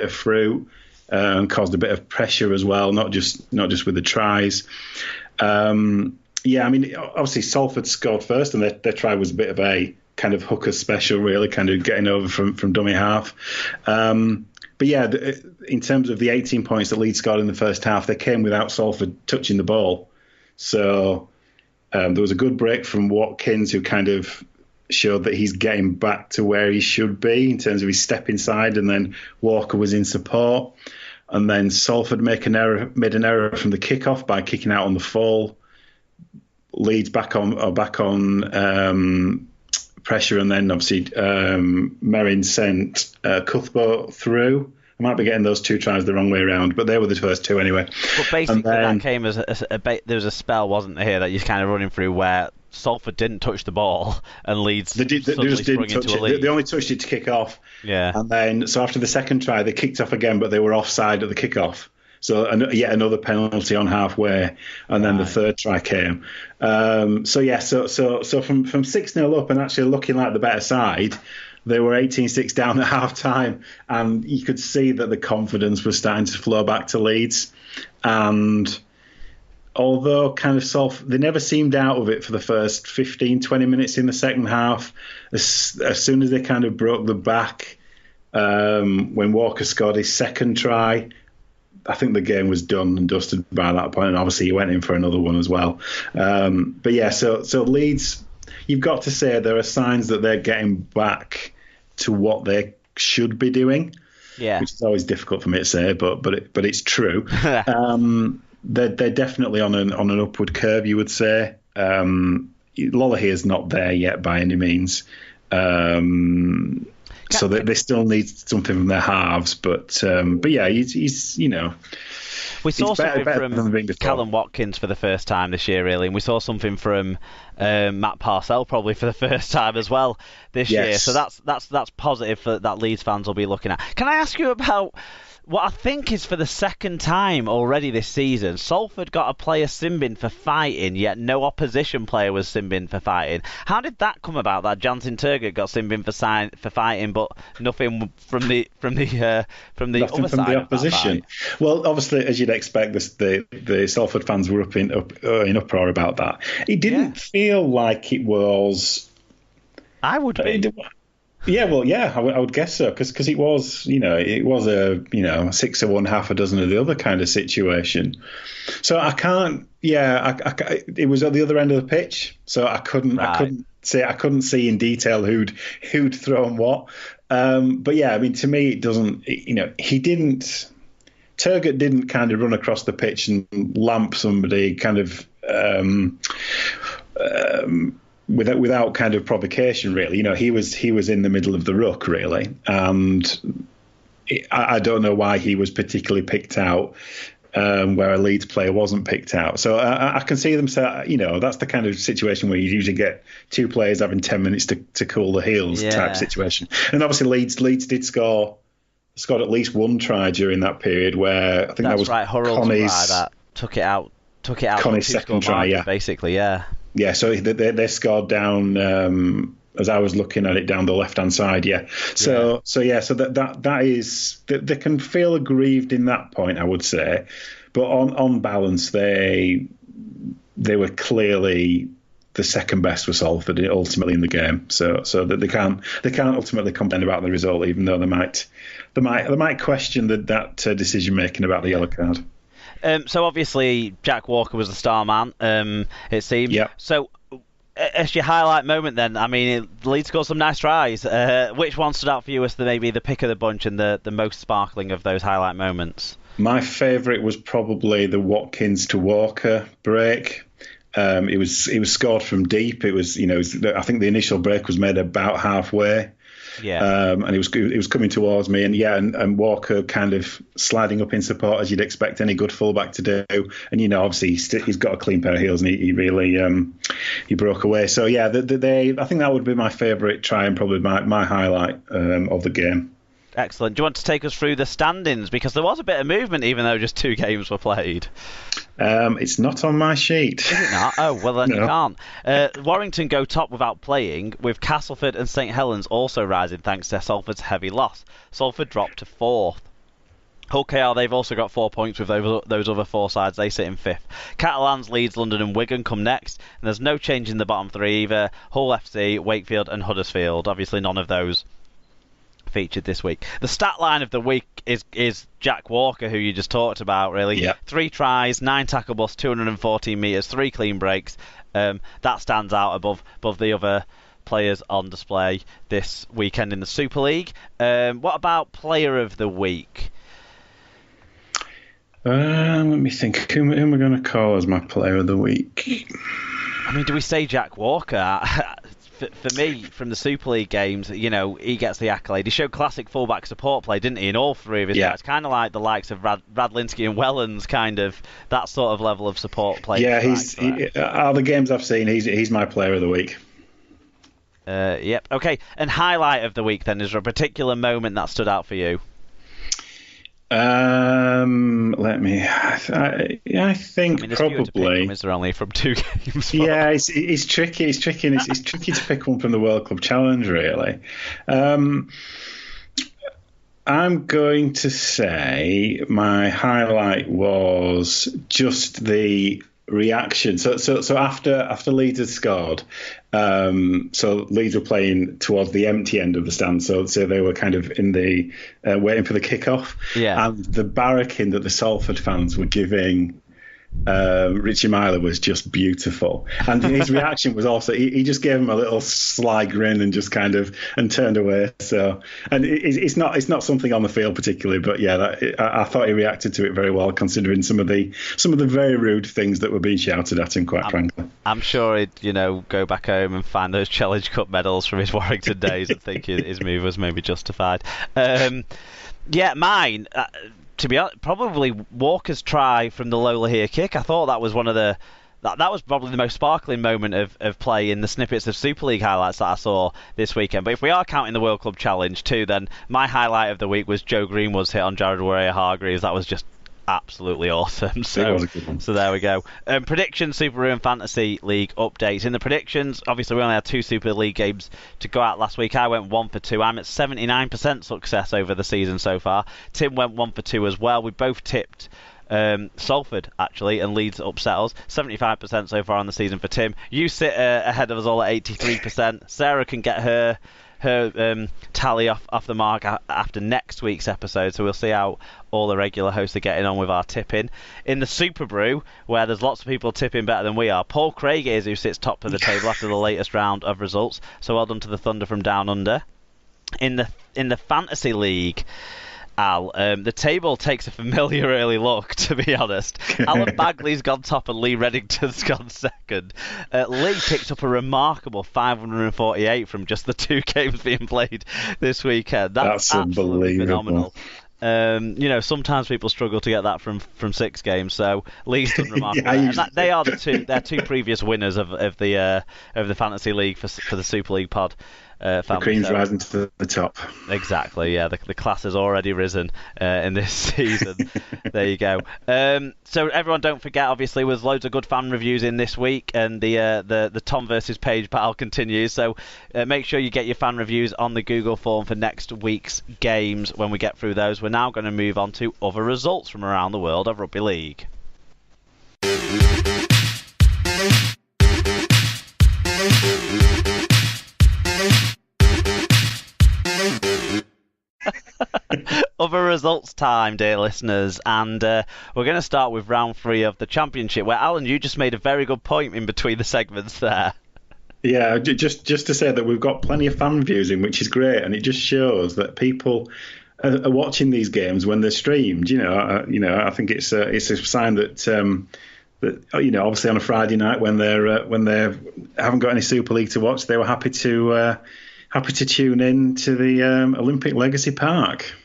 of fruit and caused a bit of pressure as well, not just with the tries. Yeah, I mean, obviously Salford scored first, and their try was a bit of a kind of hooker special, really, kind of getting over from dummy half. But yeah, in terms of the 18 points that Leeds scored in the first half, they came without Salford touching the ball. So there was a good break from Watkins, who kind of showed that he's getting back to where he should be in terms of his step inside, and then Walker was in support. And then Salford made an error from the kickoff by kicking out on the full. Leeds back on pressure, and then obviously Merrin sent Cuthbert through. I might be getting those two tries the wrong way around, but they were the first two anyway. But basically, that came as there was a spell, wasn't there, here that you're kind of running through where Salford didn't touch the ball and Leeds they just didn't touch it. They only touched it to kick off. Yeah. And then so after the second try, they kicked off again, but they were offside at the kickoff. So yet another penalty on halfway, and then the third try came. So from 6-0 up and actually looking like the better side, they were 18-6 down at half time, and you could see that the confidence was starting to flow back to Leeds. And although kind of they never seemed out of it for the first 15-20 minutes in the second half, as soon as they kind of broke the back, when Walker scored his second try, I think the game was done and dusted by that point, and obviously he went in for another one as well. But yeah, so Leeds, you've got to say there are signs that they're getting back to what they should be doing. Yeah, which is always difficult for me to say, but it's true. They're definitely on an upward curve, you would say. Lollahy is not there yet by any means. So they still need something from their halves, but yeah, he's we saw something from before. Callum Watkins for the first time this year, really, and we saw something from Matt Parcell probably for the first time as well this year. So that's positive for that Leeds fans will be looking at. Can I ask you about what I think is for the second time already this season? Salford got a player sin-binned for fighting, yet no opposition player was sin-binned for fighting. How did that come about? That Jansen Turgut got sin-binned for fighting, but nothing from the other from side the opposition. Well, obviously, as you'd expect, the Salford fans were in uproar about that. It didn't feel like it was. I would be. Yeah, well, yeah, I would guess so, because it was a 6 of one, half a dozen of the other kind of situation. So I can't, it was at the other end of the pitch, so I couldn't see in detail who'd thrown what. But yeah, I mean, to me, it doesn't, Turgut didn't kind of run across the pitch and lamp somebody kind of, without kind of provocation, really. He was in the middle of the ruck, really, and I don't know why he was particularly picked out where a Leeds player wasn't picked out. So I can see them say, that's the kind of situation where you usually get two players having 10 minutes to cool the heels type situation. And obviously Leeds did scored at least one try during that period, where I think that was Connie's that took it out. Connie's second try, basically, yeah. Yeah, so they scored down, as I was looking at it, down the left-hand side, yeah. So that is, they can feel aggrieved in that point, I would say. But on balance, they were clearly the second best for Salford ultimately in the game. So that they can't ultimately complain about the result, even though they might question that decision making about the yellow card. So obviously Jack Walker was the star man, it seemed. Yeah. So as your highlight moment then, I mean, Leeds got some nice tries. Which one stood out for you as maybe the pick of the bunch and the most sparkling of those highlight moments? My favourite was probably the Watkins to Walker break. It was scored from deep. It was, I think the initial break was made about halfway. Yeah. And it was coming towards me, and Walker kind of sliding up in support as you'd expect any good fullback to do. And obviously he's got a clean pair of heels, and he really he broke away. So yeah, I think that would be my favourite try and probably my highlight of the game. Excellent. Do you want to take us through the standings, because there was a bit of movement even though just 2 games were played? It's not on my sheet. Is it not? Oh, well then no. You can't. Warrington go top without playing, with Castleford and St Helens also rising thanks to Salford's heavy loss. Salford dropped to 4th. Hull KR, they've also got 4 points with those other 4 sides. They sit in 5th. Catalans, Leeds, London and Wigan come next. And there's no change in the bottom 3 either. Hull FC, Wakefield and Huddersfield. Obviously none of those featured this week. The stat line of the week is Jack Walker, who you just talked about, really. Yep. 3 tries, 9 tackle busts, 214 metres, 3 clean breaks. That stands out above the other players on display this weekend in the Super League. What about player of the week? Let me think. Who am I going to call as my player of the week? I mean, do we say Jack Walker? For me, from the Super League games, he gets the accolade. He showed classic fullback support play, didn't he, in all 3 of his matches? Kind of like the likes of Radlinski and Wellens, kind of that sort of level of support play. Yeah, all the games I've seen, he's my player of the week. Yep. Okay. And highlight of the week then, is there a particular moment that stood out for you? I think probably. Is there only from 2 games? Yeah, it's tricky. It's tricky, and it's tricky to pick one from the World Club Challenge, really. I'm going to say my highlight was just the reaction. So after Leeds had scored, so Leeds were playing towards the empty end of the stand, so they were kind of in the waiting for the kickoff. Yeah. And the barracking that the Salford fans were giving Richie Myler was just beautiful, and his reaction was also he just gave him a little sly grin and just kind of turned away. So, and it's not something on the field particularly, but yeah, I thought he reacted to it very well, considering some of the very rude things that were being shouted at him. Quite frankly, I'm sure he'd go back home and find those Challenge Cup medals from his Warrington days and think his move was maybe justified. Yeah, mine. To be honest, probably Walker's try from the Lola here kick. I thought that was that was probably the most sparkling moment of play in the snippets of Super League highlights that I saw this weekend. But if we are counting the World Club Challenge too, then my highlight of the week was Joe Greenwood's hit on Jared Warrior-Hargreaves. That was just absolutely awesome. So there we go. Predictions, Super and Fantasy League updates. In the predictions, obviously we only had 2 Super League games to go out last week. I went 1 for 2. I'm at 79% success over the season so far. Tim went 1 for 2 as well. We both tipped Salford, actually, and Leeds upset us. 75% so far on the season for Tim. You sit ahead of us all at 83%. Sarah can get her tally off the mark after next week's episode, so we'll see how all the regular hosts are getting on with our tipping. In the Super Brew, where there's lots of people tipping better than we are, Paul Craig is who sits top of the table after the latest round of results, so well done to the Thunder from Down Under. In the Fantasy League, Al, the table takes a familiar early look, to be honest. Alan Bagley's gone top and Lee Reddington's gone second. Lee picked up a remarkable 548 from just the 2 games being played this weekend. That's absolutely phenomenal. Sometimes people struggle to get that from 6 games, so Lee's done remarkable. They are they're 2 previous winners of the Fantasy League for the Super League pod. The cream's rising to the top. Exactly, yeah. The class has already risen in this season. There you go. So everyone, don't forget. Obviously, there's loads of good fan reviews in this week, and the Tom versus Paige battle continues. So make sure you get your fan reviews on the Google form for next week's games. When we get through those, we're now going to move on to other results from around the world of rugby league. Other results time, dear listeners, and we're going to start with round 3 of the championship, where Alan, you just made a very good point in between the segments there. Yeah, just to say that we've got plenty of fan reviews in, which is great, and it just shows that people are watching these games when they're streamed. I think it's a sign that obviously on a Friday night when they haven't got any Super League to watch, they were happy to tune in to the Olympic Legacy Park.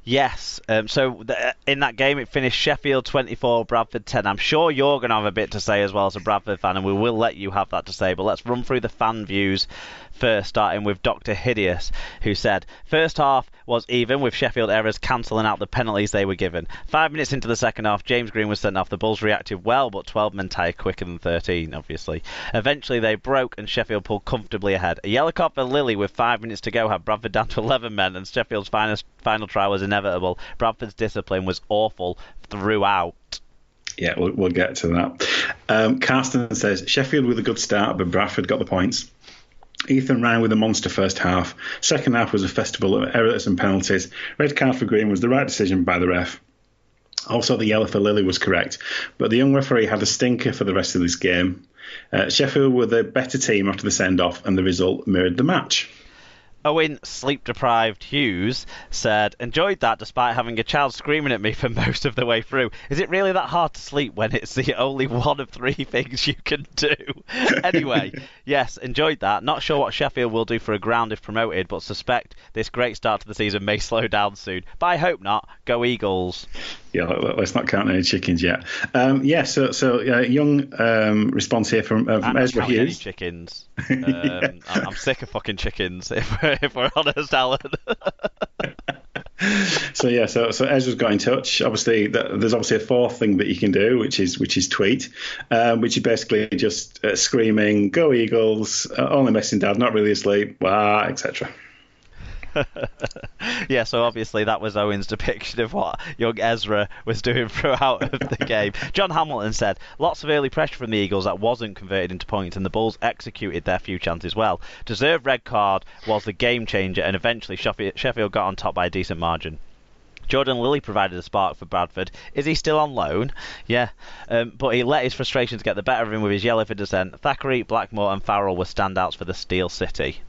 Yes. So in that game, it finished Sheffield 24, Bradford 10. I'm sure you're going to have a bit to say as well as a Bradford fan, and we will let you have that to say. But let's run through the fan views first, starting with Dr. Hideous, who said, first half was even, with Sheffield errors cancelling out the penalties they were given. 5 minutes into the second half, James Green was sent off. The Bulls reacted well, but 12 men tired quicker than 13, obviously. Eventually, they broke, and Sheffield pulled comfortably ahead. A yellow card for Lilly with 5 minutes to go had Bradford down to 11 men, and Sheffield's final try was in inevitable. Bradford's discipline was awful throughout. Yeah, we'll get to that. Carsten says, Sheffield with a good start, but Bradford got the points. Ethan Ryan with a monster first half. Second half was a festival of errors and penalties. Red card for Green was the right decision by the ref. Also, the yellow for Lilly was correct, but the young referee had a stinker for the rest of this game. Sheffield were the better team after the send-off, and the result mirrored the match. Owen Sleep-Deprived Hughes said, enjoyed that despite having a child screaming at me for most of the way through. Is it really that hard to sleep when it's the only one of three things you can do? Anyway, yes, enjoyed that. Not sure what Sheffield will do for a ground if promoted, but suspect this great start to the season may slow down soon. But I hope not. Go Eagles. Yeah, let's not count any chickens yet. Young response here from Ezra Hughes. Any chickens. I'm sick of fucking chickens, if we're honest, Alan. So Ezra's got in touch. Obviously, there's obviously a fourth thing that you can do, which is tweet, which is basically just screaming, "Go Eagles!" Only messing dad, not really asleep, blah, etc. Yeah, so obviously that was Owen's depiction of what young Ezra was doing throughout of the game. John Hamilton said, lots of early pressure from the Eagles that wasn't converted into points, and the Bulls executed their few chances well. Deserved red card was the game changer, and eventually Sheffield got on top by a decent margin. Jordan Lilly provided a spark for Bradford. Is he still on loan? Yeah. But he let his frustrations get the better of him with his yellow for dissent. Thackeray, Blackmore and Farrell were standouts for the Steel City.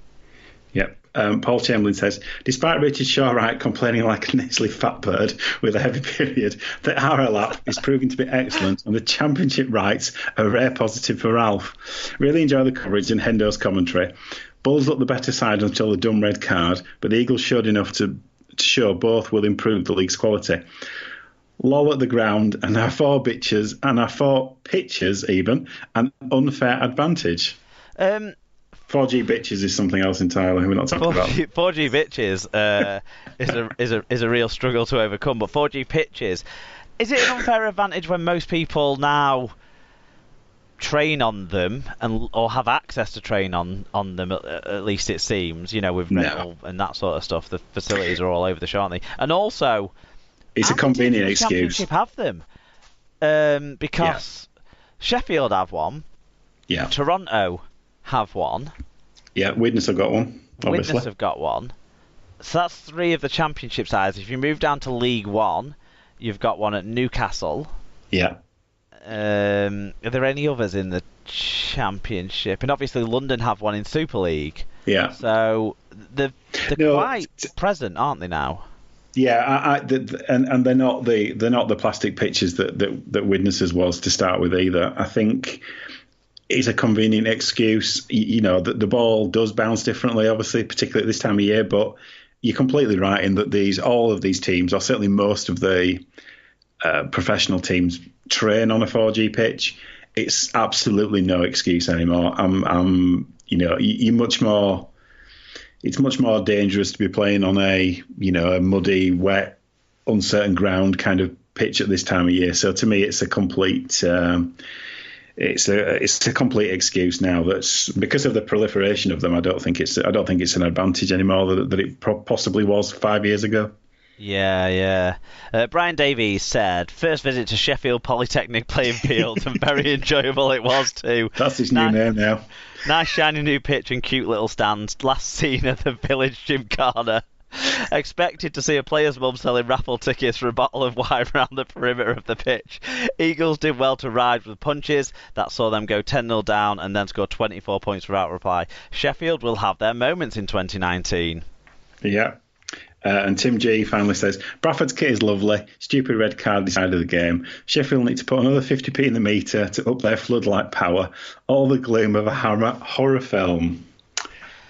Yep. Paul Chamberlain says, despite Richard Shawright complaining like a nasally fat bird with a heavy period, the RLAP is proving to be excellent, and the championship rights are a rare positive for Ralph. Really enjoy the coverage and Hendo's commentary. Bulls looked the better side until the dumb red card, but the Eagles showed enough to show both will improve the league's quality. Lol at the ground, and our four pitches, even, an unfair advantage. 4G bitches is something else entirely. We're not talking about 4G bitches is a real struggle to overcome. But 4G pitches, is it an unfair advantage when most people now train on them or have access to train on them? At least it seems, with rental and that sort of stuff. The facilities are all over the show, aren't they? And also, it's a convenient excuse. Championship have them because Sheffield have one. Yeah. Toronto have one. Yeah, Widnes have got one, obviously. Widnes have got one. So that's three of the championship sides. If you move down to League One, you've got one at Newcastle. Yeah. Are there any others in the championship? And obviously London have one in Super League. Yeah. So they're quite present, aren't they now? Yeah, and they're not the plastic pitches that Widnes's was to start with either. I think it's a convenient excuse. The ball does bounce differently, obviously, particularly at this time of year. But you're completely right in that all of these teams, or certainly most of the professional teams, train on a 4G pitch. It's absolutely no excuse anymore. You're much more. It's much more dangerous to be playing on a muddy, wet, uncertain ground kind of pitch at this time of year. So to me, it's a complete. It's a complete excuse now. That's because of the proliferation of them. I don't think it's an advantage anymore that it possibly was 5 years ago. Yeah. Brian Davies said, first visit to Sheffield Polytechnic playing field, and very enjoyable it was too. That's his new name now. Nice shiny new pitch and cute little stands. Last seen at the Village Gymkhana. Expected to see a player's mum selling raffle tickets for a bottle of wine around the perimeter of the pitch. Eagles did well to ride with punches. That saw them go 10-0 down and then score 24 points without reply. Sheffield will have their moments in 2019. Yeah. And Tim G finally says, Bradford's kit is lovely. Stupid red card decided the game. Sheffield need to put another 50p in the meter to up their floodlight power. All the gloom of a horror film.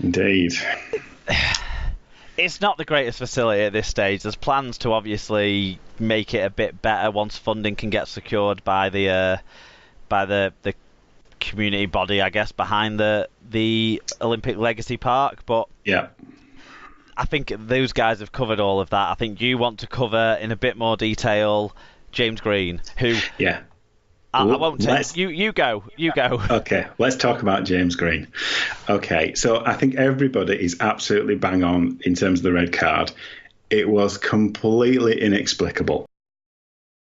Indeed. It's not the greatest facility at this stage. There's plans to obviously make it a bit better once funding can get secured by the community body, I guess, behind the Olympic Legacy Park. But yeah, I think those guys have covered all of that. I think you want to cover in a bit more detail James Green, who I won't take. You go. Okay, let's talk about James Green. Okay, so I think everybody is absolutely bang on in terms of the red card. It was completely inexplicable.